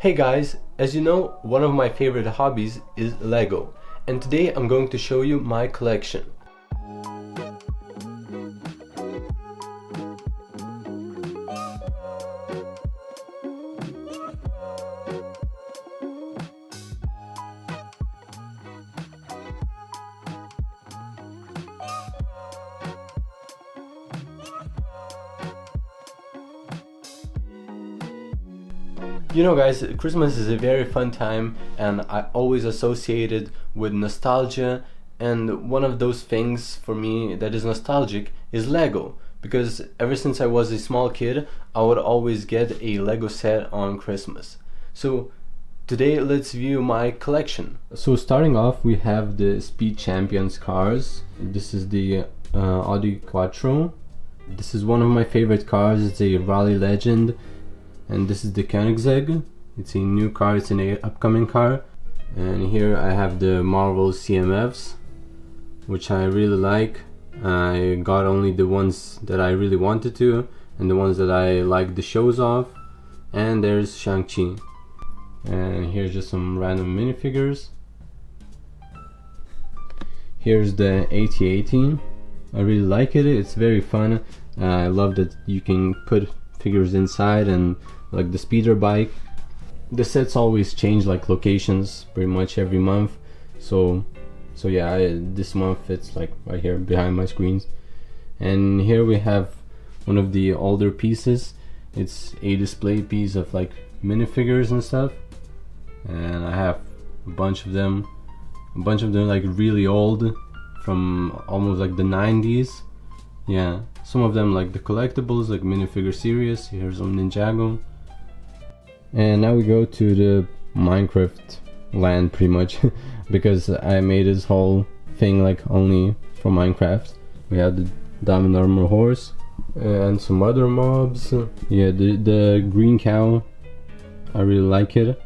Hey guys, as you know, one of my favorite hobbies is Lego, and today I'm going to show you my collection. You know guys, Christmas is a very fun time and I always associate it with nostalgia, and one of those things for me that is nostalgic is Lego, because ever since I was a small kid I would always get a Lego set on Christmas. So today let's view my collection. So starting off we have the Speed Champions cars. This is the Audi Quattro. This is one of my favorite cars. It's a Rally Legend. And this is the Koenigsegg. It's a new car, it's an upcoming car. And here I have the Marvel CMFs, which I really like. I got only the ones that I really wanted to, and the ones that I like the shows of. And there's Shang-Chi. And here's just some random minifigures. Here's the AT-AT. I really like it, it's very fun. I love that you can put figures inside, and like the speeder bike. The sets always change like locations pretty much every month, so yeah, this month it's like right here behind my screens. And here we have one of the older pieces. It's a display piece of like minifigures and stuff, and I have a bunch of them like really old, from almost like the 90s. Yeah, some of them like the collectibles, like minifigure series. Here's some Ninjago. And now we go to the Minecraft land pretty much because I made this whole thing like only for Minecraft. We have the Diamond Armor Horse and some other mobs. Yeah, the green cow, I really like it.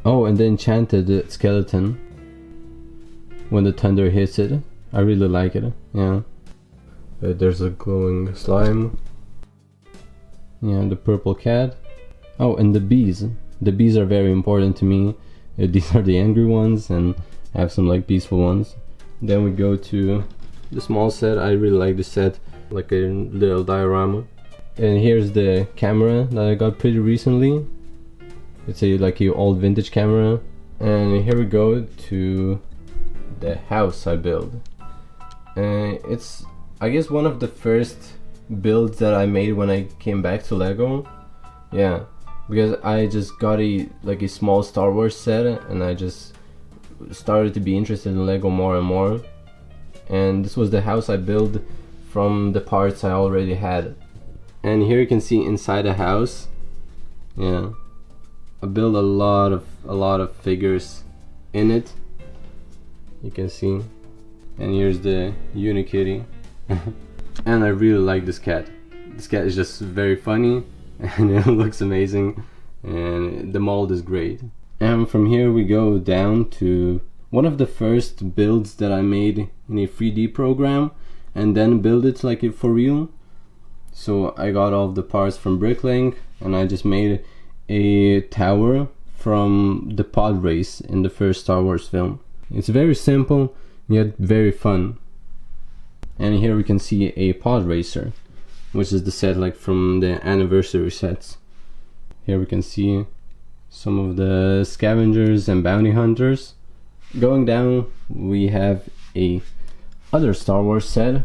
Oh, and the enchanted skeleton, when the thunder hits it, I really like it. Yeah. There's a glowing slime. Yeah, the purple cat. Oh, and the bees. The bees are very important to me. These are the angry ones, and I have some like peaceful ones. Then we go to the small set. I really like the set, like a little diorama. And here's the camera that I got pretty recently. It's like a old vintage camera. And here we go to the house I built. And it's, I guess, one of the first builds that I made when I came back to Lego. Yeah, because I just got a small Star Wars set, and I just started to be interested in Lego more and more. And this was the house I built from the parts I already had. And here you can see inside the house. Yeah, I built a lot of figures in it. You can see. And here's the Unikitty. And I really like this cat. This cat is just very funny and it looks amazing, and the mold is great. And from here we go down to one of the first builds that I made in a 3D program and then build it like it for real. So I got all of the parts from Bricklink, and I just made a tower from the pod race in the first Star Wars film. It's very simple yet very fun. And here we can see a pod racer, which is the set like from the anniversary sets. Here we can see some of the scavengers and bounty hunters. Going down we have a other Star Wars set.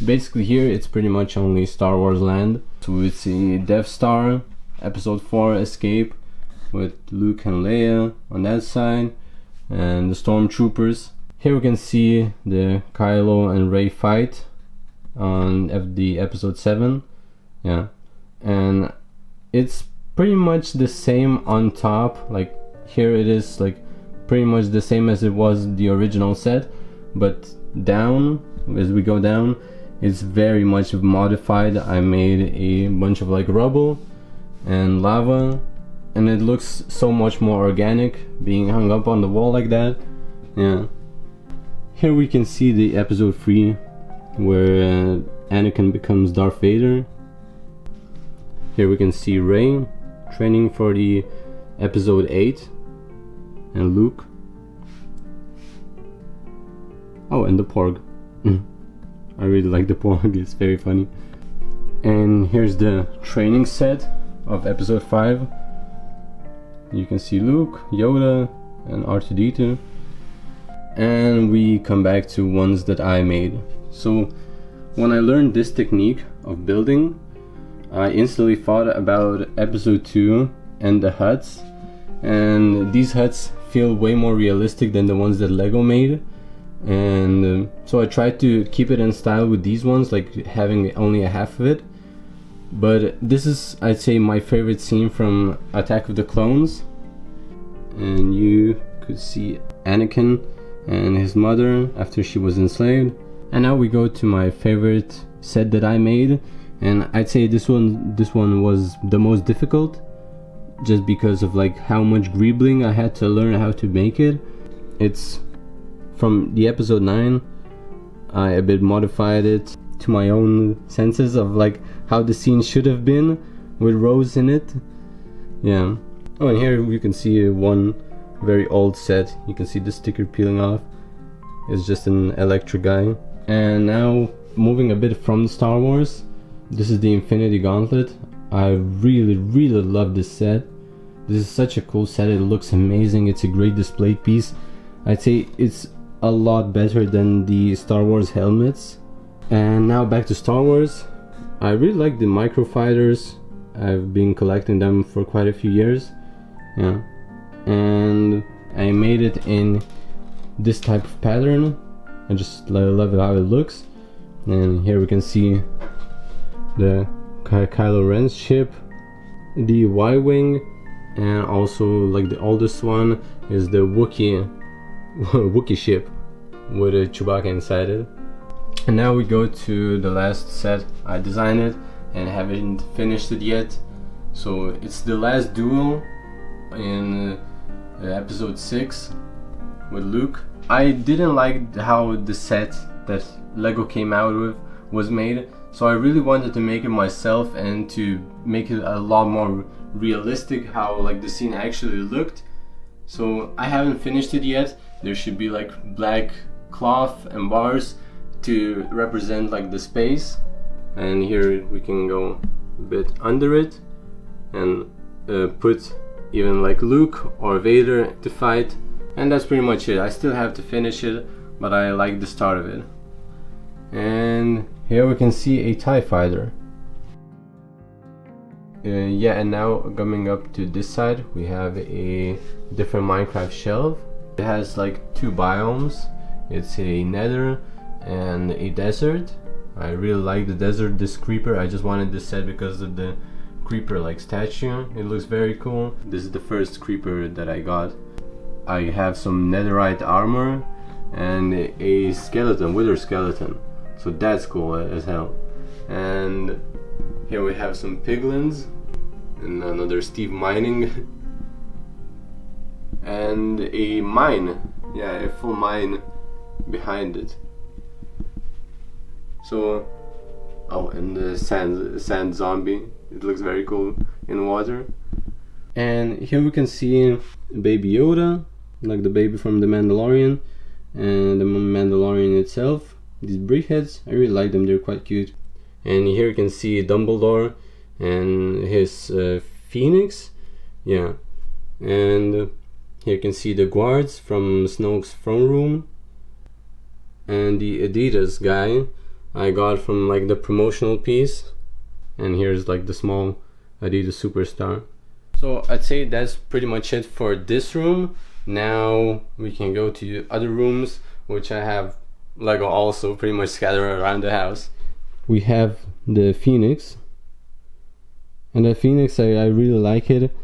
Basically here it's pretty much only Star Wars land. So we see Death Star, Episode 4 Escape with Luke and Leia on that side, and the Stormtroopers. Here we can see the Kylo and Rey fight on the episode 7. Yeah, and it's pretty much the same on top. Like here it is like pretty much the same as it was the original set, but down, as we go down, it's very much modified. I made a bunch of like rubble and lava, and it looks so much more organic being hung up on the wall like that. Yeah. Here we can see the episode 3 where Anakin becomes Darth Vader. Here we can see Rey training for the episode 8, and Luke. Oh, and the Porg. I really like the Porg, it's very funny. And here's the training set of episode 5. You can see Luke, Yoda, and R2-D2. And we come back to ones that I made. So when I learned this technique of building, I instantly thought about episode 2 and the huts. And these huts feel way more realistic than the ones that Lego made. And so I tried to keep it in style with these ones, like having only a half of it. But this is, I'd say, my favorite scene from Attack of the Clones. And you could see Anakin and his mother after she was enslaved. And now we go to my favorite set that I made, and I'd say this one was the most difficult, just because of like how much greebling I had to learn how to make it. It's from the episode 9. I a bit modified it to my own senses of like how the scene should have been with Rose in it. Yeah. Oh, and here you can see one very old set. You can see the sticker peeling off. It's just an electric guy. And now moving a bit from Star Wars, this is the Infinity Gauntlet. I really love this set. This is such a cool set. It looks amazing. It's a great display piece. I'd say it's a lot better than the Star Wars helmets. And now back to Star Wars. I really like the microfighters. I've been collecting them for quite a few years. Yeah. And I made it in this type of pattern. I just love it how it looks. And here we can see the Kylo Ren's ship, the Y-Wing, and also like the oldest one is the Wookiee ship with a Chewbacca inside it. And now we go to the last set. I designed it and haven't finished it yet. So it's the last duel in episode 6 with Luke. I didn't like how the set that Lego came out with was made, so I really wanted to make it myself and to make it a lot more realistic how like the scene actually looked. So I haven't finished it yet. There should be like black cloth and bars to represent like the space, and here we can go a bit under it and put even like Luke or Vader to fight. And that's pretty much it. I still have to finish it, but I like the start of it. And here we can see a TIE fighter. Yeah, and now coming up to this side, we have a different Minecraft shelf. It has like 2 biomes. It's a nether and a desert. I really like the desert, this creeper. I just wanted this set because of the creeper like statue. It looks very cool. This is the first creeper that I got. I have some netherite armor and a skeleton, wither skeleton, so that's cool as hell. And here we have some piglins and another Steve mining and a mine, yeah, a full mine behind it. So, oh, and the sand zombie, it looks very cool in water. And here we can see Baby Yoda, like the baby from The Mandalorian, and the Mandalorian itself. These brickheads, I really like them, they're quite cute. And here you can see Dumbledore and his Phoenix, yeah. And here you can see the guards from Snoke's throne room. And the Adidas guy I got from like the promotional piece. And here's like the small Adidas Superstar. So I'd say that's pretty much it for this room. Now we can go to other rooms, which I have Lego also pretty much scattered around the house. We have the Phoenix, and the Phoenix I really like it,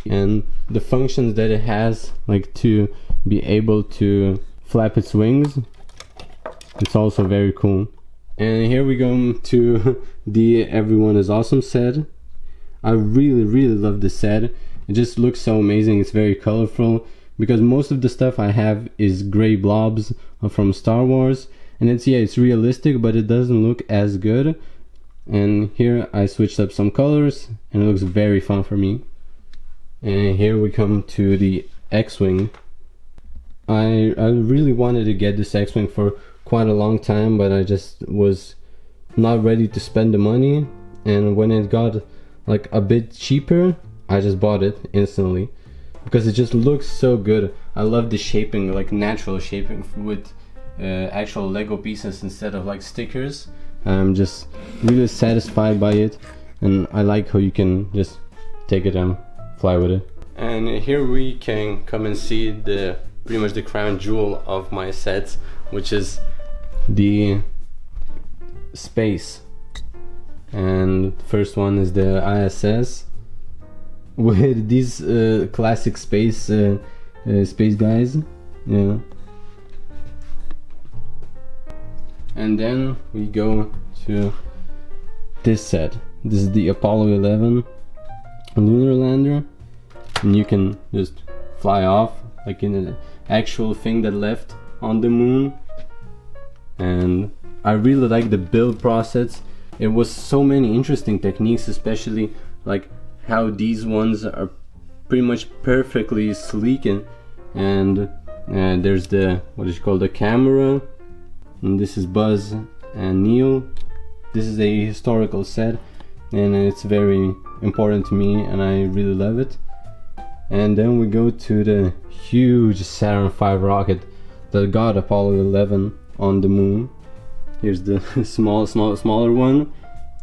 and the functions that it has, like to be able to flap its wings, it's also very cool. And here we go to the Everyone is Awesome set. I really love this set. It just looks so amazing. It's very colorful, because most of the stuff I have is gray blobs from Star Wars, and it's realistic, but it doesn't look as good. And here I switched up some colors and it looks very fun for me. And here we come to the X-Wing. I really wanted to get this X-Wing for quite a long time, but I just was not ready to spend the money, and when it got like a bit cheaper, I just bought it instantly because it just looks so good. I love the shaping, like natural shaping with actual Lego pieces instead of like stickers. I'm just really satisfied by it, and I like how you can just take it and fly with it. And here we can come and see the pretty much the crown jewel of my sets, which is the space. And the first one is the ISS with these classic space guys, yeah. And then we go to this set. This is the Apollo 11 lunar lander, and you can just fly off like in an actual thing that left on the moon. And I really like the build process. It was so many interesting techniques, especially like how these ones are pretty much perfectly sleek, and there's the what is called the camera, and this is Buzz and Neil. This is a historical set, and it's very important to me, and I really love it. And then we go to the huge Saturn V rocket that got Apollo 11 on the moon. Here's the smaller one.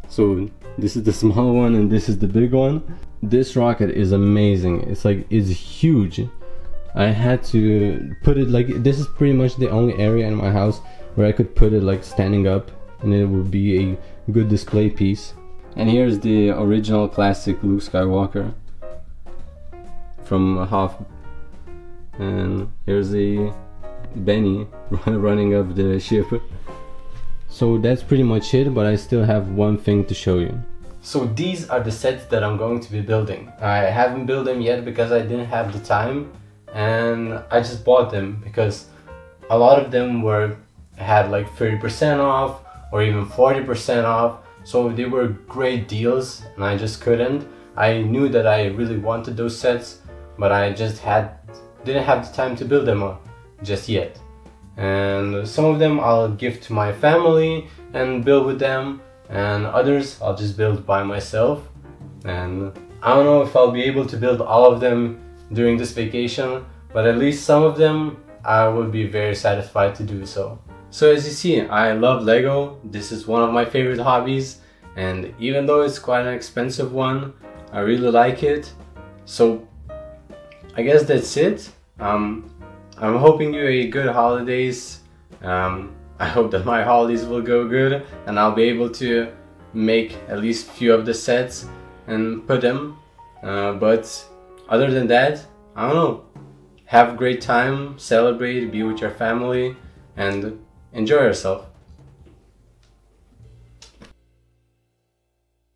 So this is the small one and this is the big one. This rocket is amazing. It's huge. I had to put it like, this is pretty much the only area in my house where I could put it like standing up, and it would be a good display piece. And here's the original classic Luke Skywalker from Hoth, and here's the Benny running up the ship. So that's pretty much it, but I still have one thing to show you. So these are the sets that I'm going to be building. I haven't built them yet because I didn't have the time, and I just bought them because a lot of them had like 30% off or even 40% off, so they were great deals, and I just couldn't. I knew that I really wanted those sets, but I just didn't have the time to build them just yet. And some of them I'll give to my family and build with them, and others I'll just build by myself. And I don't know if I'll be able to build all of them during this vacation, but at least some of them I will be very satisfied to do so. So as you see, I love Lego. This is one of my favorite hobbies, and even though it's quite an expensive one, I really like it. So I guess that's it. I'm hoping you a good holidays. I hope that my holidays will go good and I'll be able to make at least a few of the sets and put them. But other than that, I don't know. Have a great time, celebrate, be with your family, and enjoy yourself.